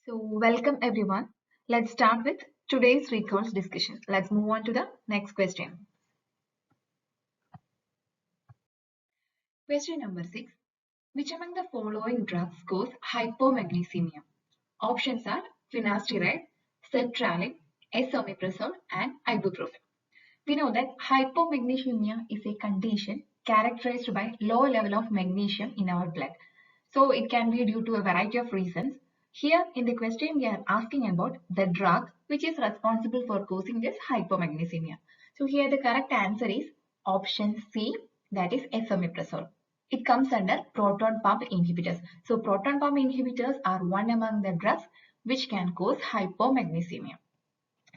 So, welcome everyone. Let's start with today's recalls discussion. Let's move on to the next question. Question number 6. Which among the following drugs cause hypomagnesemia? Options are finasteride, sertraline, esomeprazole, and ibuprofen. We know that hypomagnesemia is a condition characterized by low level of magnesium in our blood. So it can be due to a variety of reasons. Here in the question we are asking about the drug which is responsible for causing this hypomagnesemia. So here the correct answer is option C, that is esomeprazole. It comes under proton pump inhibitors. So proton pump inhibitors are one among the drugs which can cause hypomagnesemia.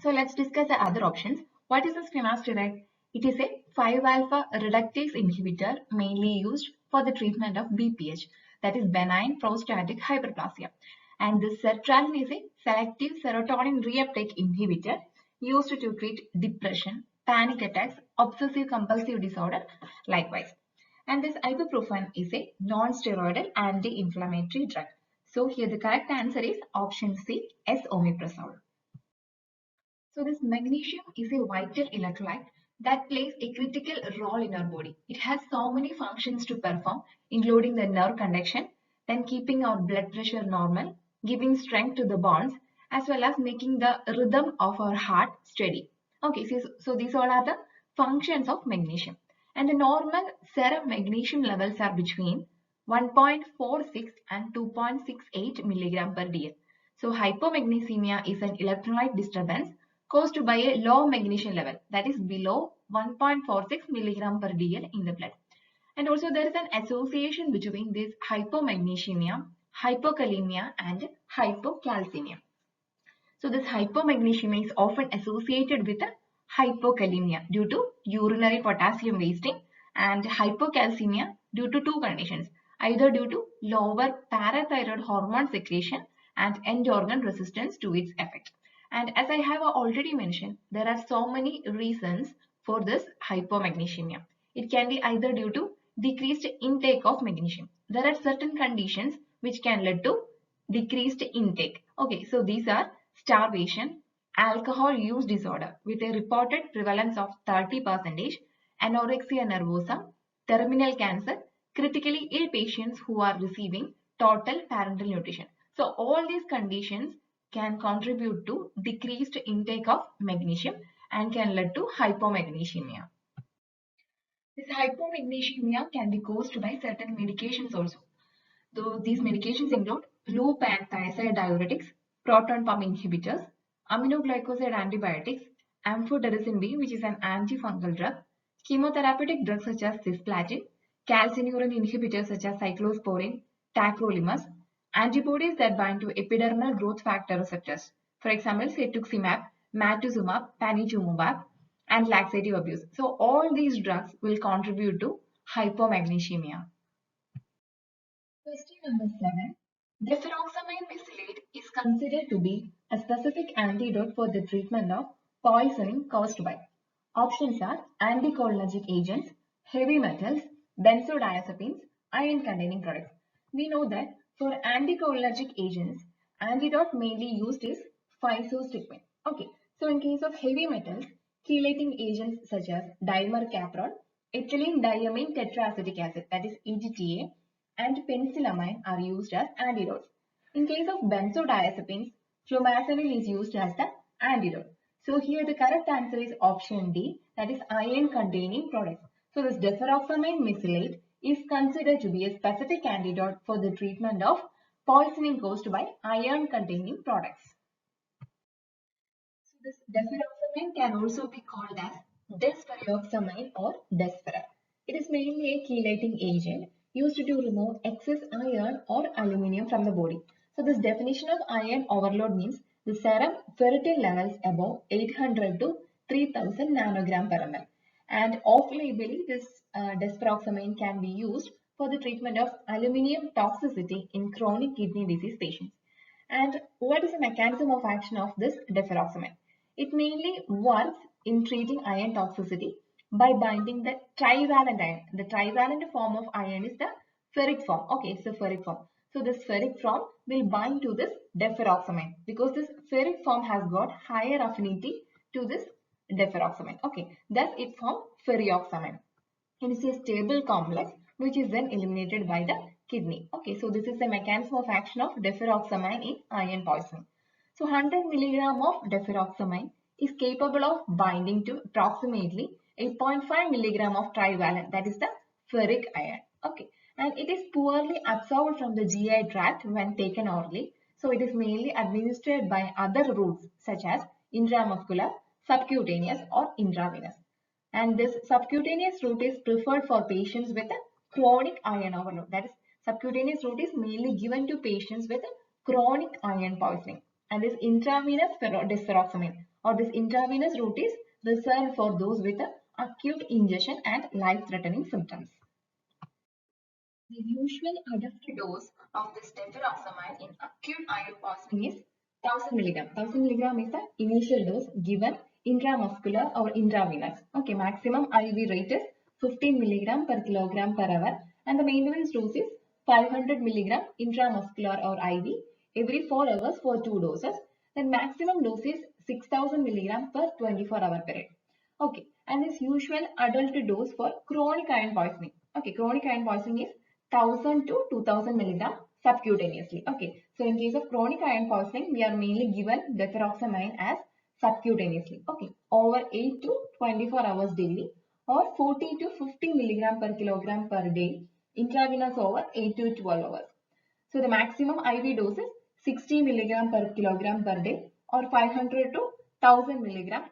So let's discuss the other options. What is this finasteride? It is a 5-alpha reductase inhibitor mainly used for the treatment of BPH, that is benign prostatic hyperplasia. And this sertraline is a selective serotonin reuptake inhibitor used to treat depression, panic attacks, obsessive compulsive disorder likewise. And this ibuprofen is a non-steroidal anti-inflammatory drug. So here the correct answer is option C, esomeprazole. So this magnesium is a vital electrolyte that plays a critical role in our body. It has so many functions to perform, including the nerve conduction, then keeping our blood pressure normal, giving strength to the bones, as well as making the rhythm of our heart steady. Okay, so these all are the functions of magnesium. And the normal serum magnesium levels are between 1.46 and 2.68 milligram per dl. So hypomagnesemia is an electrolyte disturbance caused by a low magnesium level, that is below 1.46 milligram per dl in the blood. And also there is an association between this hypomagnesemia, hypokalemia and hypocalcemia. So this hypomagnesemia is often associated with a hypokalemia due to urinary potassium wasting and hypocalcemia due to two conditions, either due to lower parathyroid hormone secretion and end organ resistance to its effect. And as I have already mentioned, there are so many reasons for this hypomagnesemia. It can be either due to decreased intake of magnesium. There are certain conditions which can lead to decreased intake. Okay, so these are starvation, alcohol use disorder with a reported prevalence of 30%, anorexia nervosa, terminal cancer, critically ill patients who are receiving total parenteral nutrition. So all these conditions can contribute to decreased intake of magnesium and can lead to hypomagnesemia. This hypomagnesemia can be caused by certain medications also. Though these medications include loop and thiazide diuretics, proton pump inhibitors, aminoglycoside antibiotics, amphotericin B, which is an antifungal drug, chemotherapeutic drugs such as cisplatin, calcineurin inhibitors such as cyclosporin, tacrolimus, antibodies that bind to epidermal growth factor receptors. For example, cetuximab, matuzumab, panitumumab, and laxative abuse. So all these drugs will contribute to hypomagnesemia. Question number 7. Deferoxamine mesylate is considered to be a specific antidote for the treatment of poisoning caused by. Options are anticholinergic agents, heavy metals, benzodiazepines, iron-containing products. We know that for anticholinergic agents, antidote mainly used is physostigmine. Okay, so in case of heavy metals, chelating agents such as dimercaprol, ethylene diamine tetraacetic acid, that is EDTA, and penicillamine are used as antidotes. In case of benzodiazepines, flumazenil is used as the antidote. So here the correct answer is option D, that is iron-containing products. So this deferoxamine mesylate is considered to be a specific antidote for the treatment of poisoning caused by iron-containing products. So this deferoxamine can also be called as desferrioxamine or desferra. It is mainly a chelating agent used to remove excess iron or aluminium from the body. So this definition of iron overload means the serum ferritin levels above 800 to 3000 nanogram per ml. And off-label, this desferoxamine can be used for the treatment of aluminium toxicity in chronic kidney disease patients. And what is the mechanism of action of this deferoxamine? It mainly works in treating iron toxicity by binding the trivalent ion. The trivalent form of iron is the ferric form. Okay, it's the ferric form. So this ferric form will bind to this deferoxamine because this ferric form has got higher affinity to this deferoxamine. Okay, thus it forms ferrioxamine. It is a stable complex which is then eliminated by the kidney. Okay, so this is the mechanism of action of deferoxamine in iron poisoning. So 100 milligram of deferoxamine is capable of binding to approximately 8.5 milligram of trivalent, that is the ferric iron. Okay, and it is poorly absorbed from the GI tract when taken orally. So it is mainly administered by other routes such as intramuscular, subcutaneous or intravenous. And this subcutaneous route is preferred for patients with a chronic iron overload. That is, subcutaneous route is mainly given to patients with a chronic iron poisoning. And this intravenous deferoxamine or this intravenous route is reserved for those with a acute ingestion and life-threatening symptoms. The usual adult dose of this deferoxamine in acute iron poisoning is 1000 milligram. 1000 milligram is the initial dose given intramuscular or intravenous. Okay, maximum IV rate is 15 milligram per kilogram per hour and the maintenance dose is 500 milligram intramuscular or IV every 4 hours for 2 doses. Then maximum dose is 6000 milligram per 24-hour period. Okay, and this usual adult dose for chronic iron poisoning. Okay, chronic iron poisoning is 1000 to 2000 milligram subcutaneously. Okay, so in case of chronic iron poisoning, we are mainly given deferoxamine as subcutaneously. Okay, over 8 to 24 hours daily or 40 to 50 milligram per kilogram per day, intravenous over 8 to 12 hours. So the maximum IV dose is 60 milligram per kilogram per day or 500 to 1000 milligram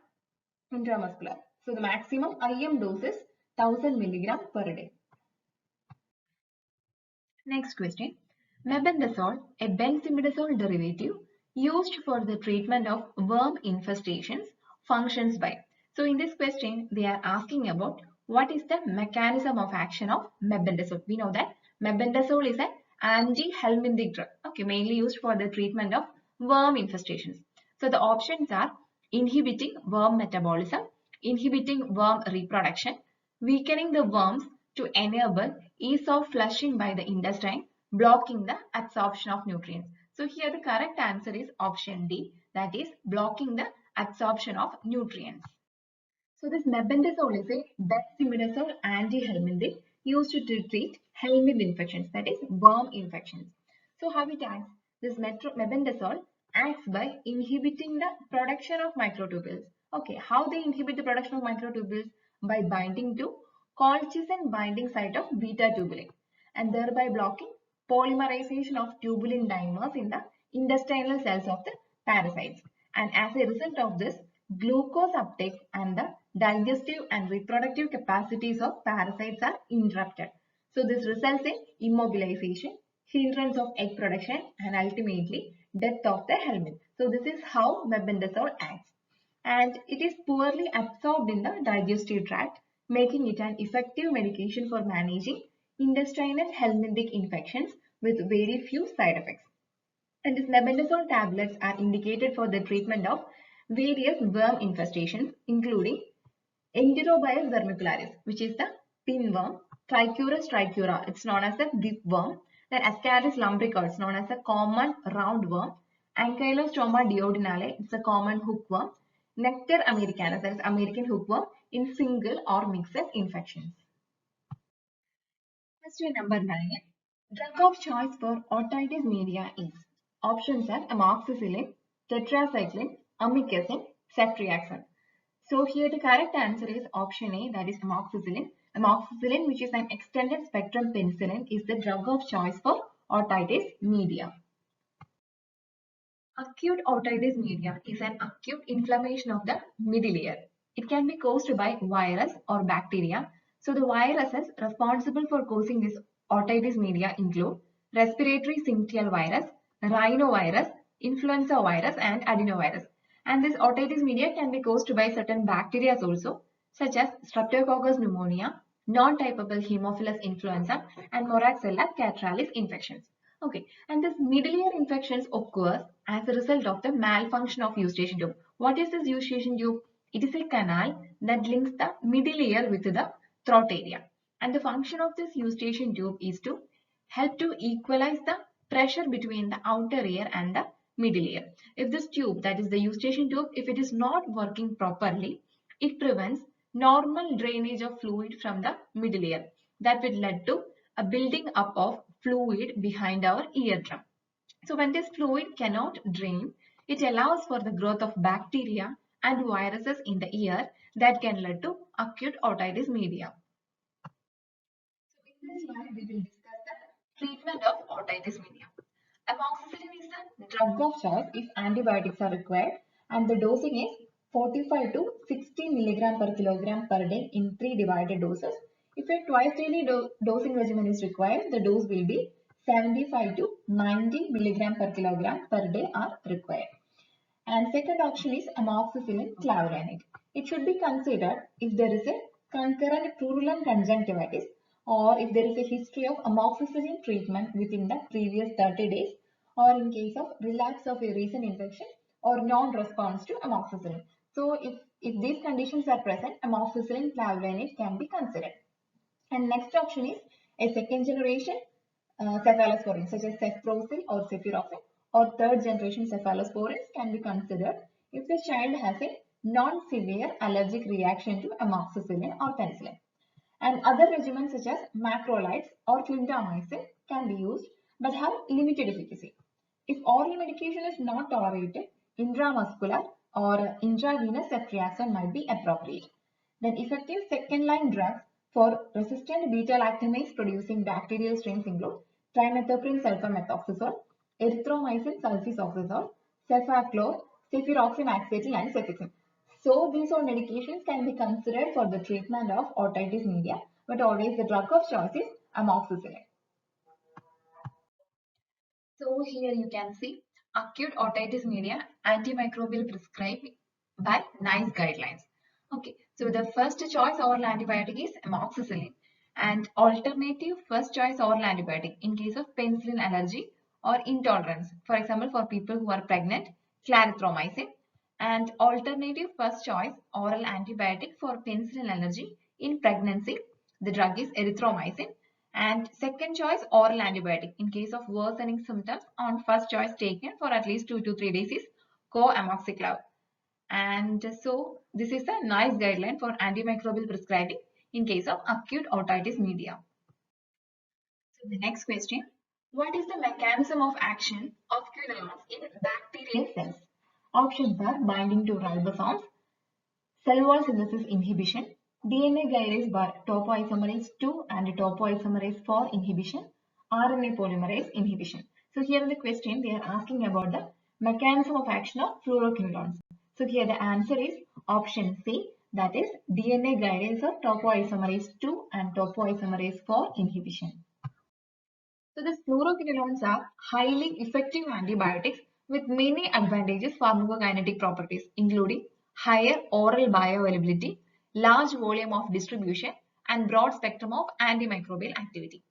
intramuscular. So the maximum IM dose is 1000 milligram per day. Next question. Mebendazole, a benzimidazole derivative used for the treatment of worm infestations, functions by. So in this question, they are asking about what is the mechanism of action of mebendazole. We know that mebendazole is an anti-helminthic drug, okay, mainly used for the treatment of worm infestations. So the options are inhibiting worm metabolism, inhibiting worm reproduction, weakening the worms to enable ease of flushing by the intestine, blocking the absorption of nutrients. So here the correct answer is option D, that is blocking the absorption of nutrients. So this mebendazole is a dexamethasone anti-helminthic used to treat helminth infections, that is worm infections. So how it acts? This mebendazole acts by inhibiting the production of microtubules. Okay, how they inhibit the production of microtubules? By binding to colchicine binding site of beta tubulin and thereby blocking polymerization of tubulin dimers in the intestinal cells of the parasites. And as a result of this, glucose uptake and the digestive and reproductive capacities of parasites are interrupted. So this results in immobilization, hindrance of egg production and ultimately death of the helminth. So this is how mebendazole acts. And it is poorly absorbed in the digestive tract, making it an effective medication for managing intestinal helminthic infections with very few side effects. And these mebendazole tablets are indicated for the treatment of various worm infestations, including Enterobius vermicularis, which is the pinworm, Trichuris trichura, it's known as the whipworm, then Ascaris lumbrica, it's known as a common roundworm, Ankylostoma duodenale, it's a common hookworm, Nectar americanus, that is American hookworm, in single or mixed infections. Question number 9. Drug of choice for otitis media is. Options are amoxicillin, tetracycline, amikacin, ceftriaxone. So here the correct answer is option A, that is amoxicillin. Amoxicillin, which is an extended spectrum penicillin, is the drug of choice for otitis media. Acute otitis media is an acute inflammation of the middle ear. It can be caused by virus or bacteria. So the viruses responsible for causing this otitis media include respiratory syncytial virus, rhinovirus, influenza virus and adenovirus. And this otitis media can be caused by certain bacteria also, such as Streptococcus pneumonia, non-typable Haemophilus influenza and Moraxella catarrhalis infections. Okay, and this middle ear infections occurs as a result of the malfunction of eustachian tube. What is this eustachian tube? It is a canal that links the middle ear with the throat area. And the function of this eustachian tube is to help to equalize the pressure between the outer ear and the middle ear. If this tube, that is the eustachian tube, if it is not working properly, it prevents normal drainage of fluid from the middle ear. That will lead to a building up of fluid behind our eardrum. So when this fluid cannot drain, it allows for the growth of bacteria and viruses in the ear that can lead to acute otitis media. So in this slide, we will discuss the treatment of otitis media. Amoxicillin is the drug of choice if antibiotics are required, and the dosing is 45 to 60 milligram per kilogram per day in 3 divided doses. If a twice daily dosing regimen is required, the dose will be 75 to 90 milligram per kilogram per day are required. And second option is amoxicillin clavulanate. It should be considered if there is a concurrent purulent conjunctivitis or if there is a history of amoxicillin treatment within the previous 30 days or in case of relapse of a recent infection or non-response to amoxicillin. So if these conditions are present, amoxicillin clavulanate can be considered. And next option is a second generation cephalosporins such as cefprozil or cefuroxime or third generation cephalosporins can be considered if the child has a non-severe allergic reaction to amoxicillin or penicillin. And other regimens such as macrolides or clindamycin can be used but have limited efficacy. If oral medication is not tolerated, intramuscular or intravenous ceftriaxone might be appropriate. Then effective second-line drugs for resistant beta-lactamase producing bacterial strains include trimethoprim sulfamethoxazole, erythromycin sulfasoxazole, cefaclor, cefuroxime and cefixime. So these all medications can be considered for the treatment of otitis media, but always the drug of choice is amoxicillin. So here you can see acute otitis media antimicrobial prescribed by NICE guidelines. Okay, so the first choice oral antibiotic is amoxicillin and alternative first choice oral antibiotic in case of penicillin allergy or intolerance. For example, for people who are pregnant, clarithromycin, and alternative first choice oral antibiotic for penicillin allergy in pregnancy. The drug is erythromycin. And second choice oral antibiotic in case of worsening symptoms on first choice taken for at least 2 to 3 days is co-amoxiclav. And so this is the NICE guideline for antimicrobial prescribing in case of acute otitis media. So the next question, what is the mechanism of action of quinolones in bacterial cells? Options are binding to ribosomes, cell wall synthesis inhibition, DNA gyrase bar topoisomerase 2 and topoisomerase 4 inhibition, RNA polymerase inhibition. So here in the question they are asking about the mechanism of action of fluoroquinolones. So here the answer is option C, that is DNA gyrase of topoisomerase 2 and topoisomerase 4 inhibition. So these fluoroquinolones are highly effective antibiotics with many advantageous pharmacokinetic properties including higher oral bioavailability, large volume of distribution and broad spectrum of antimicrobial activity.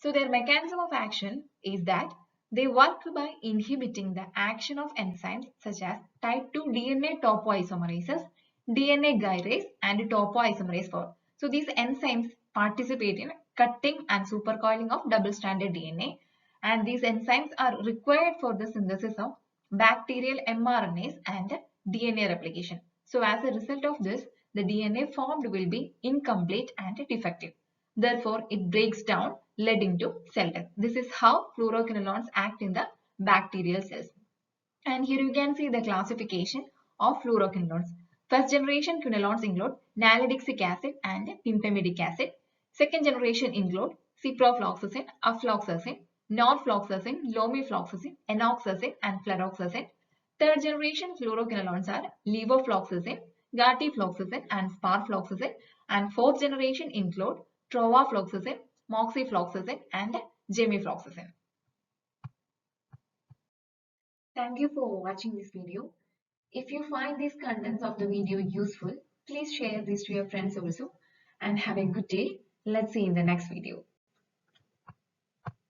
So their mechanism of action is that they work by inhibiting the action of enzymes such as type 2 DNA topoisomerases, DNA gyrase and topoisomerase 4. So these enzymes participate in cutting and supercoiling of double-stranded DNA, and these enzymes are required for the synthesis of bacterial mRNAs and DNA replication. So as a result of this, the DNA formed will be incomplete and defective. Therefore, it breaks down, leading to cell death. This is how fluoroquinolones act in the bacterial cells. And here you can see the classification of fluoroquinolones. First generation quinolones include nalidixic acid and pimpemidic acid. Second generation include ciprofloxacin, afloxacin, norfloxacin, lomifloxacin, enoxacin and fluroxacin. Third generation fluoroquinolones are levofloxacin, gatifloxacin and sparfloxacin. And fourth generation include trovafloxacin, moxifloxacin and gemifloxacin. Thank you for watching this video. If you find these contents of the video useful, please share this to your friends also and have a good day. Let's see you in the next video.